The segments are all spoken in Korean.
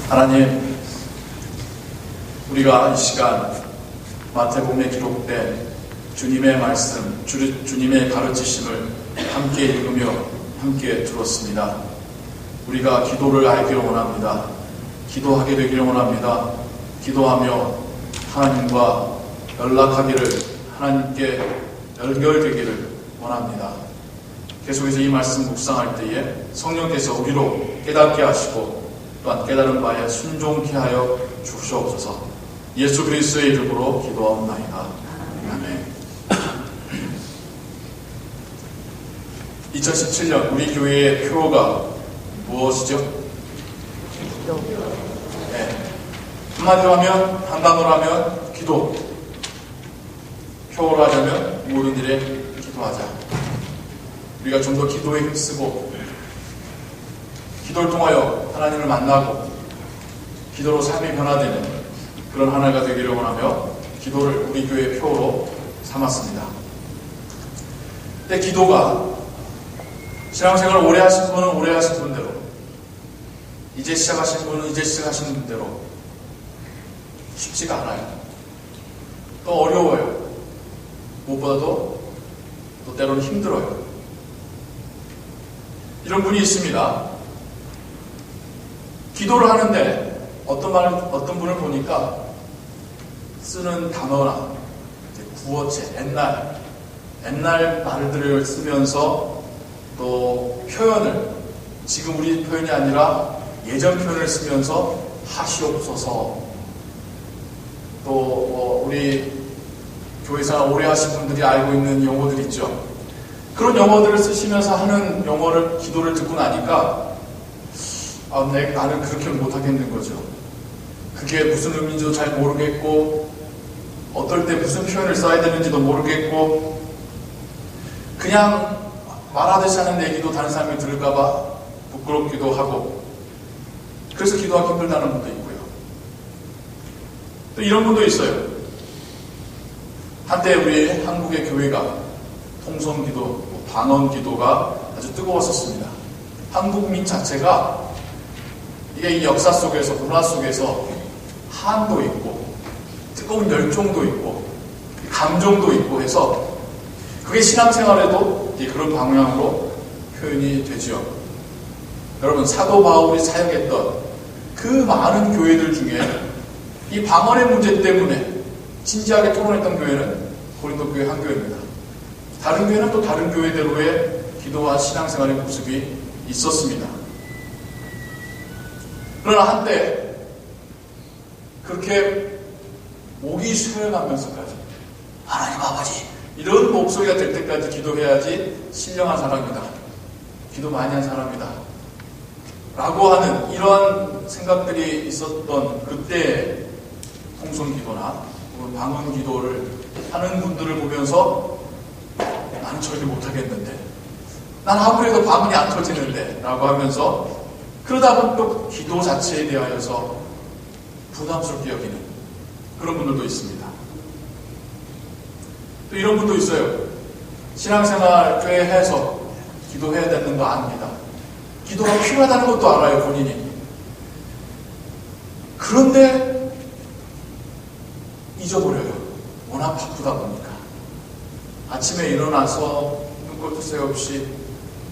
하나님, 우리가 이 시간 마태복음에 기록된 주님의 말씀, 주님의 가르치심을 함께 읽으며 함께 들었습니다. 우리가 기도를 알기를 원합니다. 기도하게 되기를 원합니다. 기도하며 하나님과 연락하기를, 하나님께 연결되기를 원합니다. 계속해서 이 말씀 묵상할 때에 성령께서 우리로 깨닫게 하시고 또한 깨달은 바에 순종케 하여 주시옵소서. 예수 그리스도의 이름으로 기도하옵나이다. 아멘. 2017년 우리 교회의 표어가 무엇이죠? 네. 한마디로 하면, 한 단어로 하면 기도. 표어로 하자면 모든 일에 기도하자. 우리가 좀 더 기도에 힘쓰고 기도를 통하여 하나님을 만나고 기도로 삶이 변화되는 그런 한 해가 되기를 원하며 기도를 우리 교회의 표어로 삼았습니다. 근데 기도가 신앙생활을 오래 하신 분은 오래 하신 분대로, 이제 시작하신 분은 이제 시작하신 분대로 쉽지가 않아요. 또 어려워요. 무엇보다도 또 때로는 힘들어요. 이런 분이 있습니다. 기도를 하는데 어떤 분을 보니까 쓰는 단어나 구어체, 옛날 말들을 쓰면서 또 표현을, 지금 우리 표현이 아니라 예전 표현을 쓰면서 하시옵소서, 또 우리 교회사 오래 하신 분들이 알고 있는 용어들 있죠. 그런 용어들을 쓰시면서 하는 용어를, 기도를 듣고 나니까 나는 그렇게 못하겠는 거죠. 그게 무슨 의미인지도 잘 모르겠고, 어떨 때 무슨 표현을 써야 되는지도 모르겠고, 그냥 말하듯이 하는 내 기도 다른 사람이 들을까봐 부끄럽기도 하고, 그래서 기도하기 힘들다는 분도 있고요. 또 이런 분도 있어요. 한때 우리 한국의 교회가 통성기도, 방언기도가 아주 뜨거웠었습니다. 한국민 자체가 이게 이 역사 속에서, 문화 속에서 한도 있고 뜨거운 열정도 있고 감정도 있고 해서 그게 신앙생활에도 그런 방향으로 표현이 되지요. 여러분, 사도 바울이 사역했던 그 많은 교회들 중에 이 방언의 문제 때문에 진지하게 토론했던 교회는 고린도 교회 한 교회입니다. 다른 교회는 또 다른 교회대로의 기도와 신앙생활의 모습이 있었습니다. 그러나 한때 그렇게 목이 쇠어가면서까지 하나님 아버지 이런 목소리가 될 때까지 기도해야지 신령한 사람이다, 기도 많이 한 사람이다 라고 하는 이러한 생각들이 있었던 그때 통성기도나 방언기도를 하는 분들을 보면서 나는 저렇게 못하겠는데, 난 아무래도 방언이 안 터지는데 라고 하면서, 그러다 보면 또 기도 자체에 대하여서 부담스럽게 여기는 그런 분들도 있습니다. 또 이런 분도 있어요. 신앙생활 꽤 해서 기도해야 되는 거 압니다. 기도가 필요하다는 것도 알아요, 본인이. 그런데 잊어버려요. 워낙 바쁘다 보니까. 아침에 일어나서 눈꼴도 새 없이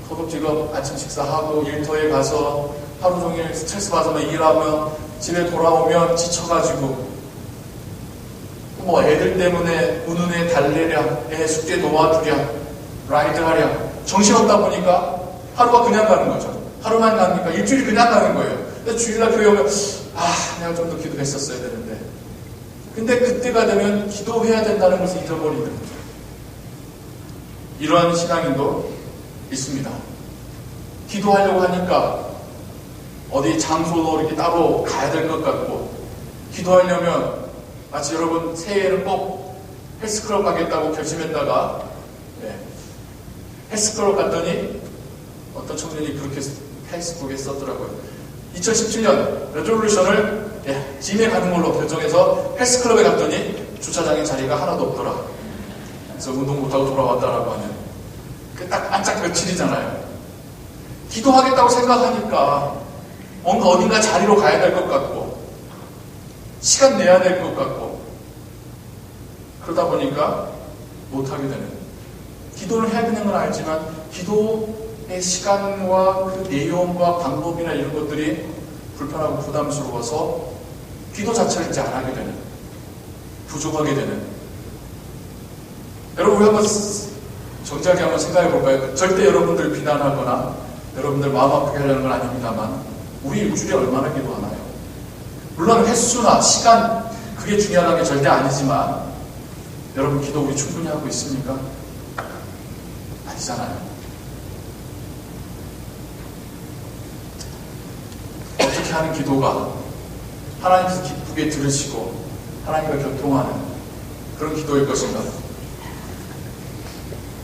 허겁지겁 아침 식사하고 일터에 가서 하루 종일 스트레스 받으며 일하며 집에 돌아오면 지쳐가지고 뭐 애들 때문에 우는애 달래랴, 애 숙제 도와주랴, 라이드하랴, 정신없다 보니까 하루가 그냥 가는 거죠. 하루만 가니까 일주일이 그냥 가는 거예요. 그래서 주일날 교회 오면 내가 좀 더 기도했었어야 되는데, 근데 그때가 되면 기도해야 된다는 것을 잊어버리는 거죠. 이러한 신앙인도 있습니다. 기도하려고 하니까 어디 장소도 이렇게 따로 가야 될 것 같고, 기도하려면 마치 여러분 새해에는 꼭 헬스클럽 가겠다고 결심했다가 헬스클럽 갔더니 어떤 청년이 그렇게 페이스북에 썼더라고요. 2017년 레졸루션을 짐에 가는 걸로 결정해서 헬스클럽에 갔더니 주차장에 자리가 하나도 없더라. 그래서 운동 못하고 돌아왔다라고 하는, 그 딱 안짝 며칠이잖아요. 기도하겠다고 생각하니까 뭔가 어딘가 자리로 가야 될 것 같고 시간 내야 될 것 같고 그러다 보니까 못하게 되는, 기도를 해야 되는 건 알지만 기도의 시간과 그 내용과 방법이나 이런 것들이 불편하고 부담스러워서 기도 자체를 이제 안 하게 되는, 부족하게 되는. 여러분, 우리 한번 정직하게 한번 생각해 볼까요? 절대 여러분들 비난하거나 여러분들 마음 아프게 하려는 건 아닙니다만 우리 일주일에 얼마나 기도하나요? 물론 횟수나 시간 그게 중요한 게 절대 아니지만 여러분 기도 우리 충분히 하고 있습니까? 아니잖아요. 어떻게 하는 기도가 하나님께서 기쁘게 들으시고 하나님과 교통하는 그런 기도일 것인가?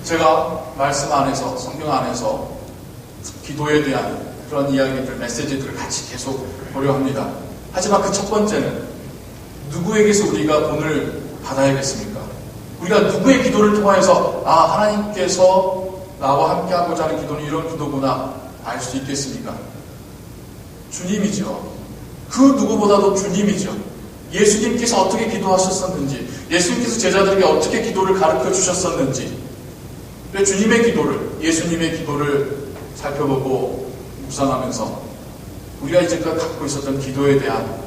제가 말씀 안에서, 성경 안에서 기도에 대한 그런 이야기들, 메시지들을 같이 계속 보려 합니다. 하지만 그 첫 번째는 누구에게서 우리가 돈을 받아야겠습니까? 우리가 누구의 기도를 통하여서 하나님께서 나와 함께 하고자 하는 기도는 이런 기도구나 알 수 있겠습니까? 주님이죠. 그 누구보다도 주님이죠. 예수님께서 어떻게 기도하셨었는지, 예수님께서 제자들에게 어떻게 기도를 가르쳐 주셨었는지, 주님의 기도를, 예수님의 기도를 살펴보고 묵상하면서 우리가 이제까지 갖고 있었던 기도에 대한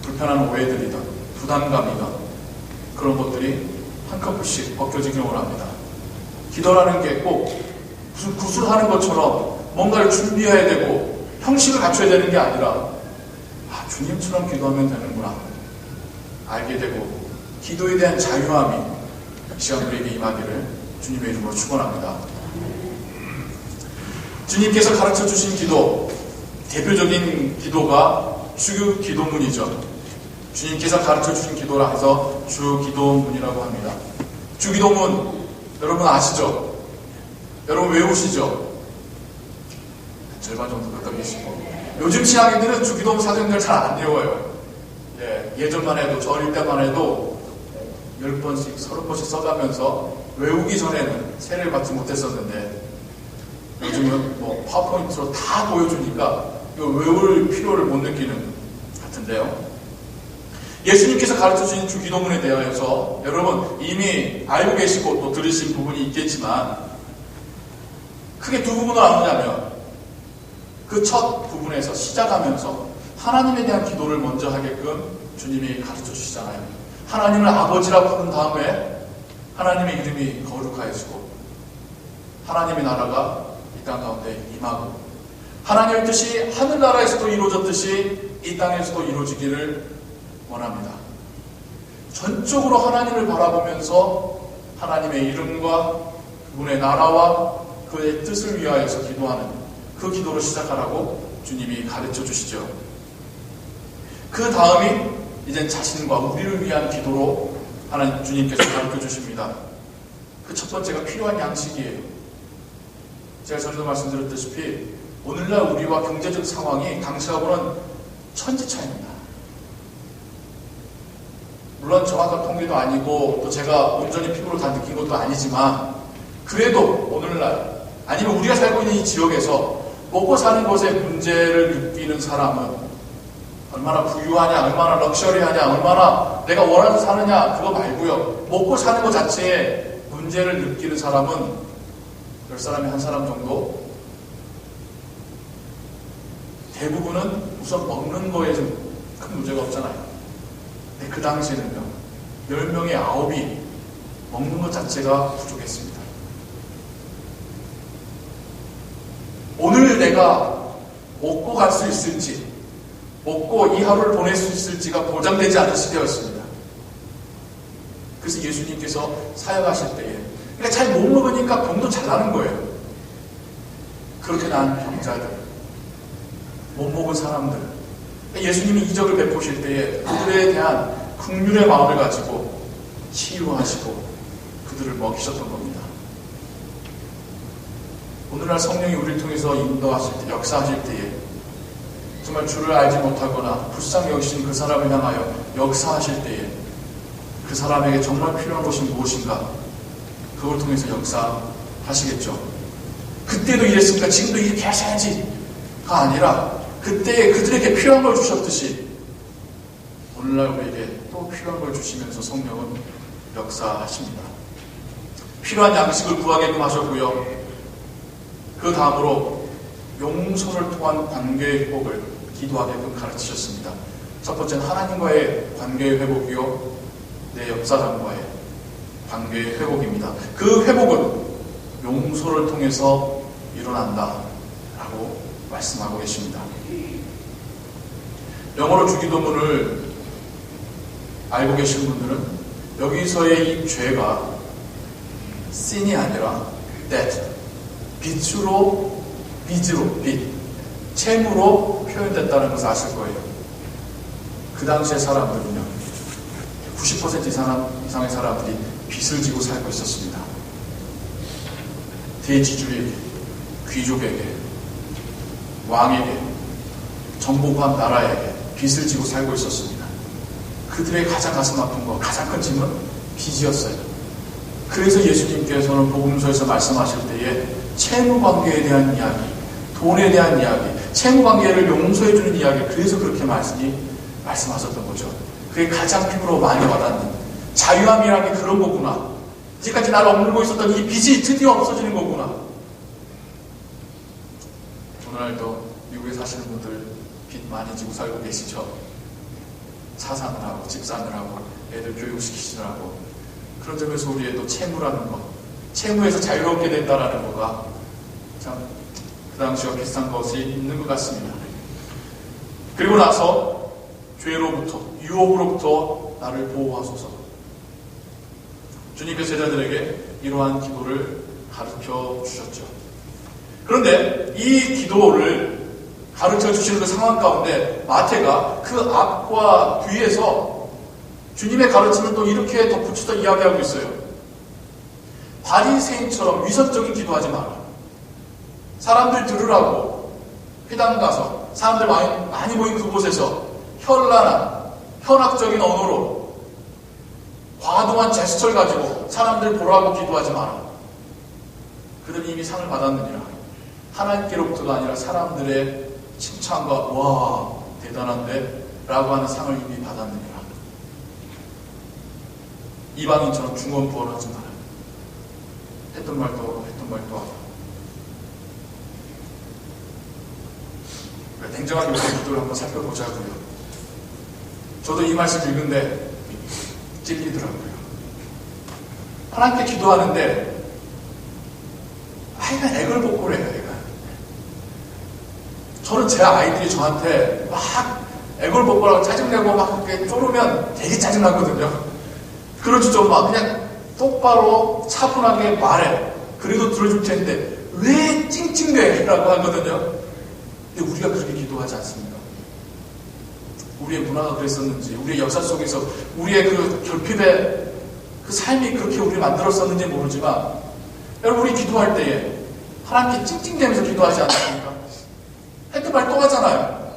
불편한 오해들이든 부담감이든 그런 것들이 한꺼번씩 벗겨지길 원합니다. 기도라는 게 꼭 무슨 구술하는 것처럼 뭔가를 준비해야 되고 형식을 갖춰야 되는 게 아니라 주님처럼 기도하면 되는구나 알게 되고 기도에 대한 자유함이 이 시간 우리에게 임하기를 주님의 이름으로 축원합니다. 주님께서 가르쳐 주신 기도, 대표적인 기도가 주 기도문이죠. 주님께서 가르쳐 주신 기도라 해서 주 기도문이라고 합니다. 주 기도문 여러분 아시죠? 여러분 외우시죠? 절반 정도 갖다 계시고, 요즘 신학인들은 주 기도문 사정들 잘 안 외워요. 예전만 해도, 저 어릴 때만 해도 10번씩 30번씩 써가면서 외우기 전에는 세례를 받지 못했었는데 요즘은 파워포인트로 다 보여주니까 이거 외울 필요를 못 느끼는 같은데요. 예수님께서 가르쳐주신 주 기도문에 대하여서 여러분 이미 알고 계시고 또 들으신 부분이 있겠지만 크게 두 부분을 나누자면 그 첫 부분에서 시작하면서 하나님에 대한 기도를 먼저 하게끔 주님이 가르쳐 주시잖아요. 하나님을 아버지라고 부른 다음에 하나님의 이름이 거룩하여지고 하나님의 나라가 이 땅 가운데 임하고 하나님의 뜻이 하늘나라에서도 이루어졌듯이 이 땅에서도 이루어지기를 원합니다. 전적으로 하나님을 바라보면서 하나님의 이름과 그분의 나라와 그의 뜻을 위하여서 기도하는 그 기도를 시작하라고 주님이 가르쳐 주시죠. 그 다음이 이제 자신과 우리를 위한 기도로 하나님 주님께서 가르쳐 주십니다. 그 첫 번째가 필요한 양식이에요. 제가 전에도 말씀드렸다시피 오늘날 우리와 경제적 상황이 당시하고는 천지차이입니다. 물론 정확한 통계도 아니고 또 제가 온전히 피부로 다 느낀 것도 아니지만 그래도 오늘날 아니면 우리가 살고 있는 이 지역에서 먹고 사는 것에 문제를 느끼는 사람은 얼마나 부유하냐, 얼마나 럭셔리하냐, 얼마나 내가 원하는 사느냐 그거 말고요. 먹고 사는 것 자체에 문제를 느끼는 사람은 10사람에 한 사람 정도? 대부분은 우선 먹는 거에 좀 큰 문제가 없잖아요. 근데 그 당시에는요, 10명의 9이 먹는 것 자체가 부족했습니다. 오늘 내가 먹고 갈 수 있을지, 먹고 이 하루를 보낼 수 있을지가 보장되지 않은 시대였습니다. 그래서 예수님께서 사역하실 때에 그러니까 잘 못 먹으니까 병도 잘 나는 거예요. 그렇게 난 병자들, 못 먹은 사람들, 예수님이 이적을 베푸실 때에 그들에 대한 긍휼의 마음을 가지고 치유하시고 그들을 먹이셨던 겁니다. 오늘날 성령이 우리를 통해서 인도하실 때, 역사하실 때에 정말 주를 알지 못하거나 불쌍히 여기신 그 사람을 향하여 역사하실 때에 그 사람에게 정말 필요한 것이 무엇인가 그걸 통해서 역사하시겠죠. 그때도 이랬으니까 지금도 이렇게 하셔야지가 아니라 그때 그들에게 필요한 걸 주셨듯이 오늘날 우리에게 또 필요한 걸 주시면서 성령은 역사하십니다. 필요한 양식을 구하게끔 하셨고요. 그 다음으로 용서를 통한 관계의 회복을 기도하게끔 가르치셨습니다. 첫 번째는 하나님과의 관계의 회복이요, 내 옆사람과의 관계의 회복입니다. 그 회복은 용서를 통해서 일어난다 라고 말씀하고 계십니다. 영어로 주기도문을 알고 계신 분들은 여기서의 이 죄가 sin이 아니라 debt, 빚으로, 빚, 채무로 표현됐다는 것을 아실 거예요. 그 당시의 사람들은요, 90% 이상의 사람들이 빚을 지고 살고 있었습니다. 대지주에게, 귀족에게, 왕에게, 정복한 나라에게 빚을 지고 살고 있었습니다. 그들의 가장 가슴 아픈 것, 가장 큰 짐은 빚이었어요. 그래서 예수님께서는 복음서에서 말씀하실 때에 채무관계에 대한 이야기, 돈에 대한 이야기, 채무관계를 용서해주는 이야기, 그래서 그렇게 말씀하셨던 거죠. 그게 가장 피부로 많이 와닿는 자유함이라는 게 그런 거구나. 이제까지 나를 억누르고 있었던 이 빚이 드디어 없어지는 거구나. 오늘날도 미국에 사시는 분들 빚 많이 지고 살고 계시죠? 차 사느라고, 집 사느라고, 애들 교육시키시느라고. 그런 점에서 우리의 또 채무라는 것, 채무에서 자유롭게 된다라는 거가 참 그 당시와 비슷한 것이 있는 것 같습니다. 그리고 나서 죄로부터, 유혹으로부터 나를 보호하소서. 주님께서 제자들에게 이러한 기도를 가르쳐 주셨죠. 그런데 이 기도를 가르쳐 주시는 그 상황 가운데 마태가 그 앞과 뒤에서 주님의 가르침을 또 이렇게 덧붙여서 이야기하고 있어요. 바리새인처럼 위선적인 기도하지 마라. 사람들 들으라고 회당 가서 사람들 많이 모인 그곳에서 현란한 현학적인 언어로 과도한 제스처를 가지고 사람들 보라고 기도하지 마라. 그들이 이미 상을 받았느니라. 하나님께로부터가 아니라 사람들의 칭찬과 와 대단한데 라고 하는 상을 이미 받았느니라. 이방인처럼 중언부언하지 마라. 했던 말도 하고. 냉정하게 우리 기도를 한번 살펴보자고요. 저도 이 말씀 읽는데 찔리더라고요. 하나님께 기도하는데 아이가 애걸복걸해요. 애가. 저는 제 아이들이 저한테 막 애걸복걸하고 짜증내고 막 이렇게 쪼르면 되게 짜증나거든요. 그러지 좀 막 그냥 똑바로 차분하게 말해. 그래도 들어줄 텐데 왜 찡찡대? 라고 하거든요. 근데 우리가 그렇게 기도하지 않습니다. 우리의 문화가 그랬었는지, 우리의 역사 속에서 우리의 그 결핍의 그 삶이 그렇게 우리를 만들었었는지 모르지만, 여러분, 우리 기도할 때에 하나님께 찡찡대면서 기도하지 않습니까? 했던 말 또 하잖아요.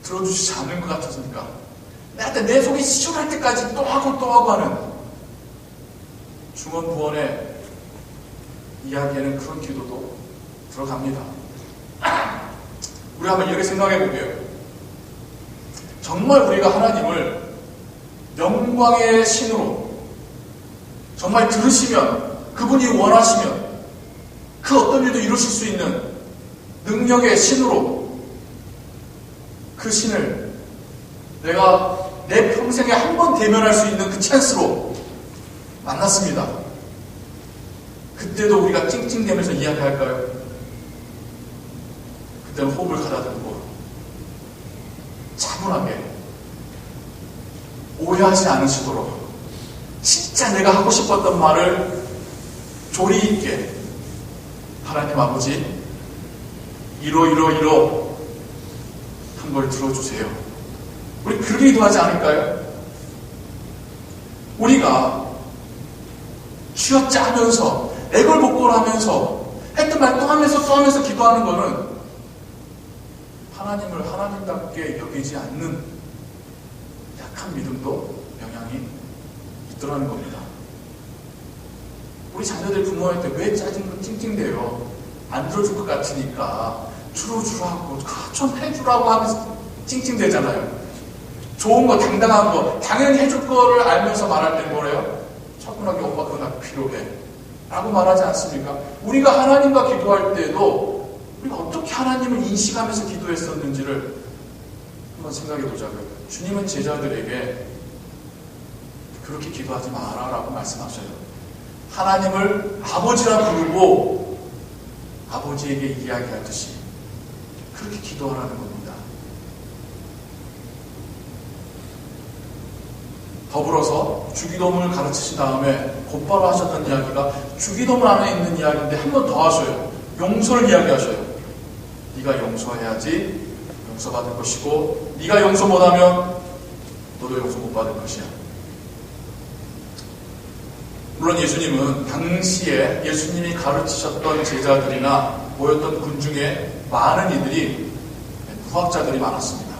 들어주시지 않는 것 같았으니까. 나한테 내 속이 시원할 때까지 또 하고 하는 중언부언의 이야기에는 그런 기도도 들어갑니다. 우리 한번 이렇게 생각해 볼게요. 정말 우리가 하나님을 영광의 신으로 정말 들으시면, 그분이 원하시면 그 어떤 일도 이루실 수 있는 능력의 신으로, 그 신을 내가 내 평생에 한 번 대면할 수 있는 그 찬스로 만났습니다. 그때도 우리가 찡찡대면서 이야기할까요? 그때는 호흡을 가다듬고 차분하게 오해하지 않으시도록 진짜 내가 하고 싶었던 말을 조리 있게, 하나님 아버지 이러 한 걸 들어주세요. 우리 그렇게 기도하지 않을까요? 우리가 쥐어짜면서 애걸복걸하면서 했던 말 또 하면서 기도하는 거는 하나님을 하나님답게 여기지 않는 약한 믿음도 영향이 있더라는 겁니다. 우리 자녀들 부모한테 왜 짜증을 찡찡대요? 안 들어줄 것 같으니까 주라고, 좀 해주라고 하면서 찡찡대잖아요. 좋은 거, 당당한 거, 당연히 해줄 거를 알면서 말할 때 뭐래요? 차분하게 엄마 그거 나 필요해 라고 말하지 않습니까? 우리가 하나님과 기도할 때도 우리가 어떻게 하나님을 인식하면서 기도했었는지를 한번 생각해 보자고요. 주님은 제자들에게 그렇게 기도하지 마라 라고 말씀하셔요. 하나님을 아버지라 부르고 아버지에게 이야기하듯이 그렇게 기도하라는 겁니다. 더불어서 주기도문을 가르치신 다음에 곧바로 하셨던 이야기가 주기도문 안에 있는 이야기인데 한 번 더 하셔요. 용서를 이야기하셔요. 네가 용서해야지 용서받을 것이고 네가 용서 못하면 너도 용서 못 받을 것이야. 물론 예수님은 당시에 예수님이 가르치셨던 제자들이나 모였던 군 중에 많은 이들이 무학자들이 많았습니다.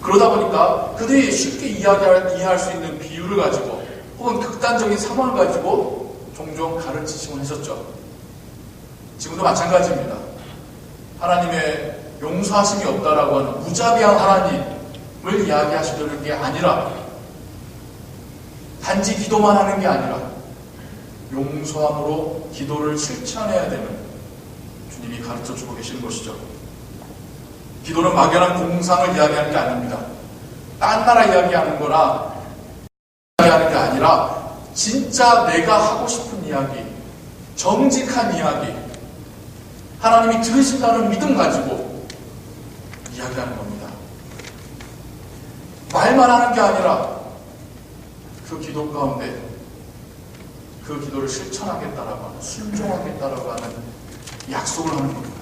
그러다 보니까 그들이 쉽게 이해할 수 있는 비유를 가지고 혹은 극단적인 상황을 가지고 종종 가르치시곤 하셨죠. 지금도 마찬가지입니다. 하나님의 용서하심이 없다라고 하는 무자비한 하나님을 이야기하시려는 게 아니라 단지 기도만 하는 게 아니라 용서함으로 기도를 실천해야 되는 주님이 가르쳐주고 계시는 것이죠. 기도는 막연한 공상을 이야기하는 게 아닙니다. 딴 나라 이야기하는 거나 이야기하는 게 아니라 진짜 내가 하고 싶은 이야기, 정직한 이야기, 하나님이 들으신다는 믿음 가지고 이야기하는 겁니다. 말만 하는 게 아니라 그 기도 가운데 그 기도를 실천하겠다라고 하는, 순종하겠다라고 하는 약속을 하는 겁니다.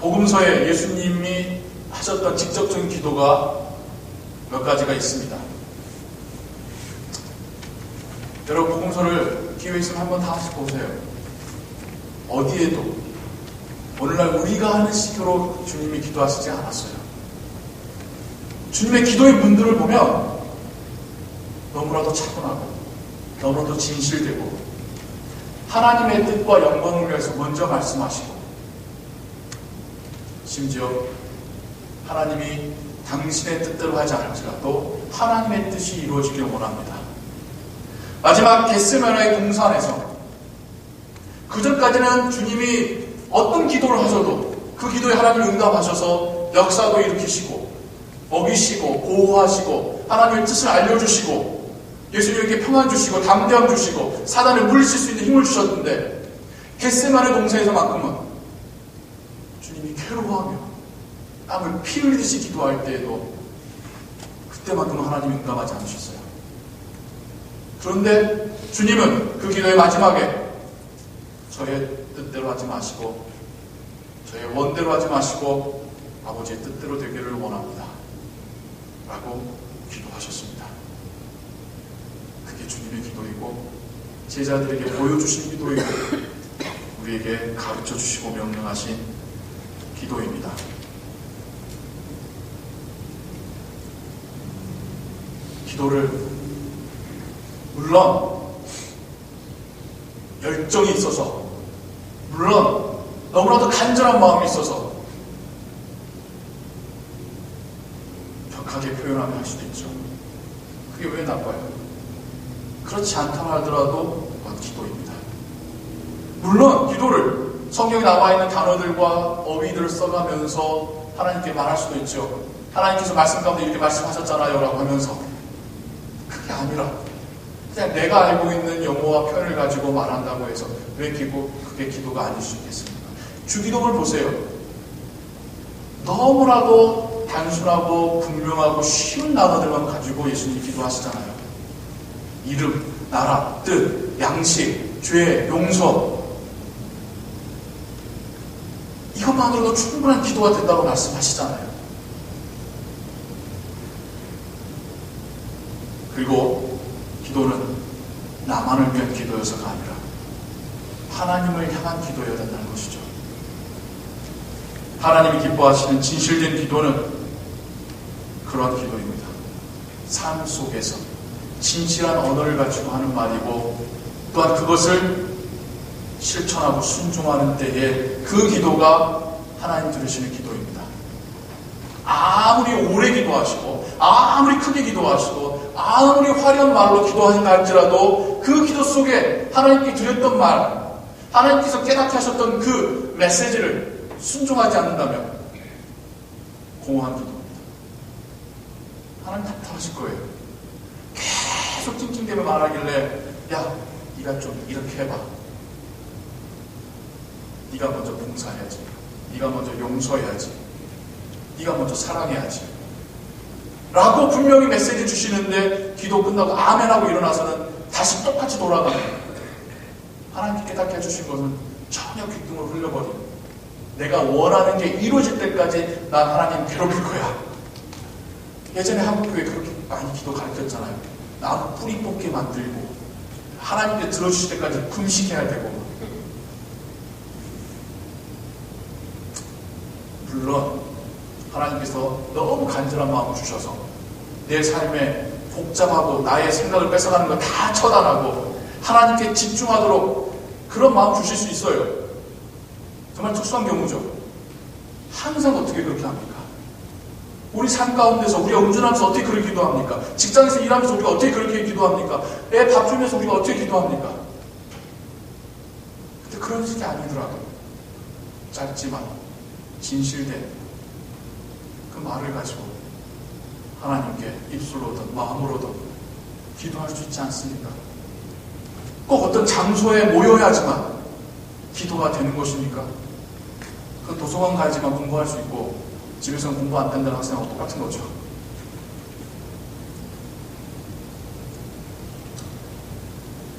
복음서에 예수님이 하셨던 직접적인 기도가 몇 가지가 있습니다. 여러분 복음서를 기회 있으면 한번 다시 보세요. 어디에도 오늘날 우리가 하는 식으로 주님이 기도하시지 않았어요. 주님의 기도의 문들을 보면 너무나도 차분하고 너무나도 진실되고 하나님의 뜻과 영광을 위해서 먼저 말씀하시고 심지어 하나님이 당신의 뜻대로 하지 않을지라도 하나님의 뜻이 이루어지길 원합니다. 마지막 겟세마네의 동산에서 그전까지는 주님이 어떤 기도를 하셔도 그 기도에 하나님을 응답하셔서 역사도 일으키시고 먹이시고 보호하시고 하나님의 뜻을 알려주시고 예수님에게 평안 주시고 담대함 주시고 사단을 물리칠 수 있는 힘을 주셨는데 겟세마네 동산에서만큼은 주님이 괴로워하며 땀을 피 흘리듯이 기도할 때에도 그때만큼은 하나님이 응답하지 않으셨어요. 그런데 주님은 그 기도의 마지막에 저의 뜻대로 하지 마시고 저의 원대로 하지 마시고 아버지의 뜻대로 되기를 원합니다 라고 기도하셨습니다. 그게 주님의 기도이고 제자들에게 보여주신 기도이고 우리에게 가르쳐 주시고 명령하신 기도입니다. 기도를 물론 열정이 있어서 물론 너무나도 간절한 마음이 있어서 격하게 표현하며 할 수도 있죠. 그게 왜 나빠요? 그렇지 않다고 하더라도 그건 기도입니다. 물론 기도를 성경에 나와 있는 단어들과 어휘들을 써가면서 하나님께 말할 수도 있죠. 하나님께서 말씀 가운데 이렇게 말씀하셨잖아요 라고 하면서 그게 아니라 그냥 내가 알고 있는 용어와 표현을 가지고 말한다고 해서 왜 그게 기도가 아닐 수 있겠습니까? 주기도를 보세요. 너무나도 단순하고 분명하고 쉬운 단어들만 가지고 예수님이 기도하시잖아요. 이름, 나라, 뜻, 양식, 죄, 용서 이것만으로도 충분한 기도가 된다고 말씀하시잖아요. 그리고 기도는 나만을 위한 기도여서가 아니라 하나님을 향한 기도여야 된다는 것이죠. 하나님이 기뻐하시는 진실된 기도는 그런 기도입니다. 삶 속에서 진실한 언어를 가지고 하는 말이고 또한 그것을 실천하고 순종하는 때에 그 기도가 하나님 들으시는 기도입니다. 아무리 오래 기도하시고 아무리 크게 기도하시고 아무리 화려한 말로 기도하신다 할지라도 그 기도 속에 하나님께 드렸던 말, 하나님께서 깨닫게 하셨던 그 메시지를 순종하지 않는다면 공허한 기도입니다. 하나님 답답하실 거예요. 계속 찡찡대며 말하길래 야, 네가 좀 이렇게 해봐. 네가 먼저 봉사해야지. 네가 먼저 용서해야지. 네가 먼저 사랑해야지. 라고 분명히 메시지 주시는데 기도 끝나고 아멘하고 일어나서는 다시 똑같이 돌아가는 거예요. 하나님께 깨닫게 해주신 것은 전혀 귓등으로 흘려버리는, 내가 원하는 게 이루어질 때까지 난 하나님 괴롭힐 거야. 예전에 한국교회 그렇게 많이 기도 가르쳤잖아요. 나무 뿌리 뽑게 만들고 하나님께 들어주실 때까지 금식해야 되고. 물론 하나님께서 너무 간절한 마음을 주셔서 내 삶에 복잡하고 나의 생각을 뺏어가는 거 다 처단하고 하나님께 집중하도록 그런 마음 주실 수 있어요. 정말 특수한 경우죠. 항상 어떻게 그렇게 합니까? 우리 삶 가운데서 우리가 운전하면서 어떻게 그렇게 기도합니까? 직장에서 일하면서 우리가 어떻게 그렇게 기도합니까? 애 밥 주면서 우리가 어떻게 기도합니까? 근데 그런 식이 아니더라도 짧지만 진실된 그 말을 가지고 하나님께 입술로든 마음으로든 기도할 수 있지 않습니까? 꼭 어떤 장소에 모여야지만 기도가 되는 것입니까? 그 도서관 가야지만 공부할 수 있고 집에서는 공부 안 된다는 학생하고 똑같은 거죠.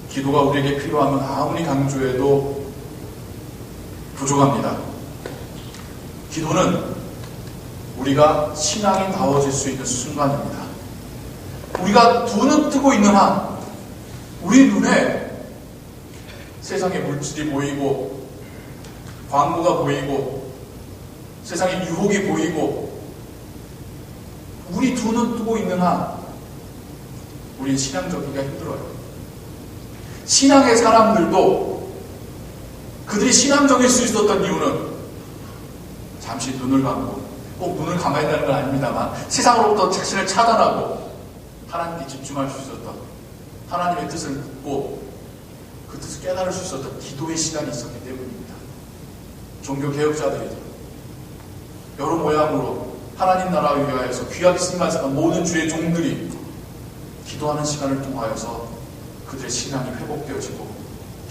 기도가 우리에게 필요하면 아무리 강조해도 부족합니다. 기도는 우리가 신앙이 다워질 수 있는 순간입니다. 우리가 눈을 뜨고 있는 한 우리 눈에 세상의 물질이 보이고 광고가 보이고 세상의 유혹이 보이고 우리 두 눈 뜨고 있는 한 우린 신앙적이기가 힘들어요. 신앙의 사람들도 그들이 신앙적일 수 있었던 이유는 잠시 눈을 감고, 꼭 눈을 감아야 되는 건 아닙니다만 세상으로부터 자신을 차단하고 하나님께 집중할 수 있었던, 하나님의 뜻을 묻고 그 뜻을 깨달을 수 있었던 기도의 시간이 있었기 때문입니다. 종교개혁자들이죠. 여러 모양으로 하나님 나라를 위하여서 귀하게 승리하셨던 모든 주의 종들이 기도하는 시간을 통하여서 그들의 신앙이 회복되어지고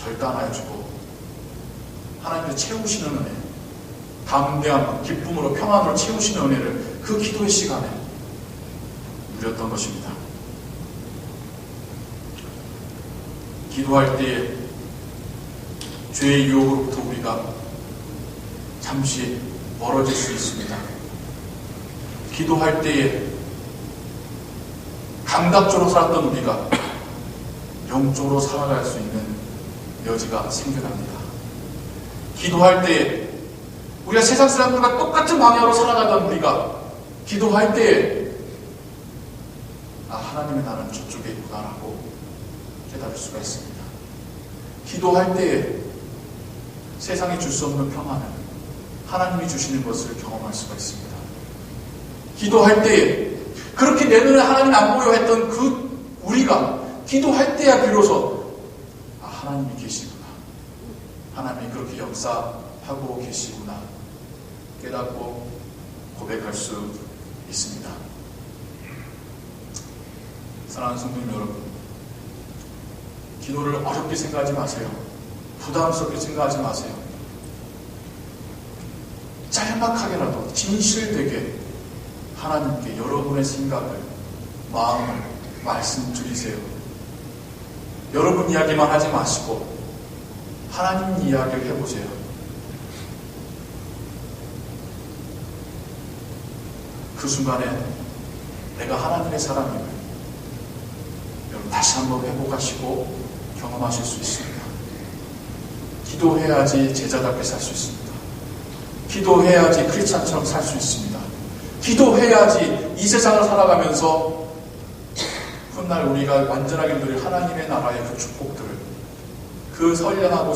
결단하여지고 하나님께서 채우시는 은혜, 담대함, 기쁨으로 평안으로 채우시는 은혜를 그 기도의 시간에 누렸던 것입니다. 기도할 때에 죄의 유혹으로부터 우리가 잠시 멀어질 수 있습니다. 기도할 때에 감각적으로 살았던 우리가 영적으로 살아갈 수 있는 여지가 생겨납니다. 기도할 때에 우리가 세상 사람들과 똑같은 방향으로 살아가던 우리가 기도할 때에 하나님의 나라는 저쪽에 있구나라고 깨달을 수가 있습니다. 기도할 때에 세상이 줄 수 없는 평안을 하나님이 주시는 것을 경험할 수가 있습니다. 기도할 때에 그렇게 내 눈에 하나님 안 보여 했던 그 우리가 기도할 때야 비로소 하나님이 계시구나, 하나님이 그렇게 역사하고 계시구나 깨닫고 고백할 수 있습니다. 사랑하는 성도님 여러분, 기도를 어렵게 생각하지 마세요. 부담스럽게 생각하지 마세요. 짤막하게라도 진실되게 하나님께 여러분의 생각을, 마음을 말씀드리세요. 여러분 이야기만 하지 마시고 하나님 이야기를 해보세요. 그 순간에 내가 하나님의 사람임을 여러분 다시 한번 회복하시고 경험하실 수 있습니다. 기도해야지 제자답게 살 수 있습니다. 기도해야지 크리스찬처럼 살 수 있습니다. 기도해야지 이 세상을 살아가면서 훗날 우리가 완전하게 누릴 하나님의 나라의 그 축복들을, 그 선량하고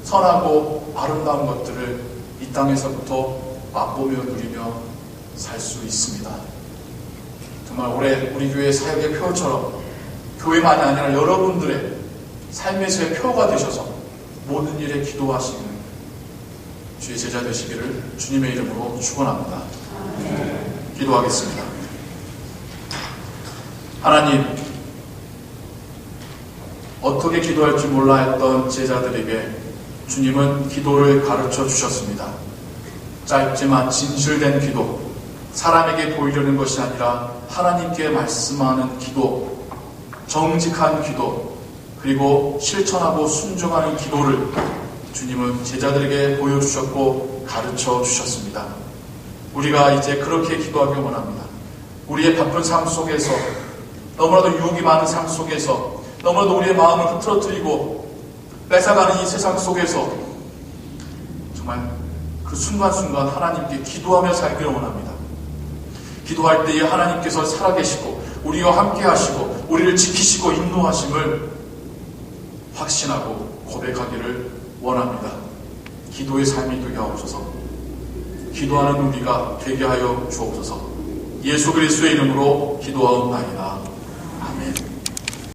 선하고 아름다운 것들을 이 땅에서부터 맛보며 누리며 살 수 있습니다. 정말 올해 우리 교회 사역의 표처럼 교회만이 아니라 여러분들의 삶에서의 표가 되셔서 모든 일에 기도하시는 주의 제자 되시기를 주님의 이름으로 축원합니다. 기도하겠습니다. 하나님, 어떻게 기도할 줄 몰라 했던 제자들에게 주님은 기도를 가르쳐 주셨습니다. 짧지만 진실된 기도, 사람에게 보이려는 것이 아니라 하나님께 말씀하는 기도, 정직한 기도, 그리고 실천하고 순종하는 기도를 주님은 제자들에게 보여주셨고 가르쳐 주셨습니다. 우리가 이제 그렇게 기도하기 원합니다. 우리의 바쁜 삶 속에서, 너무나도 유혹이 많은 삶 속에서, 너무나도 우리의 마음을 흐트러뜨리고 뺏어가는 이 세상 속에서 정말 그 순간순간 하나님께 기도하며 살기를 원합니다. 기도할 때에 하나님께서 살아계시고 우리와 함께 하시고 우리를 지키시고 인도하심을 확신하고 고백하기를 원합니다. 기도의 삶이 되게 하옵소서. 기도하는 우리가 되게 하여 주옵소서. 예수 그리스도의 이름으로 기도하옵나이다. 아멘.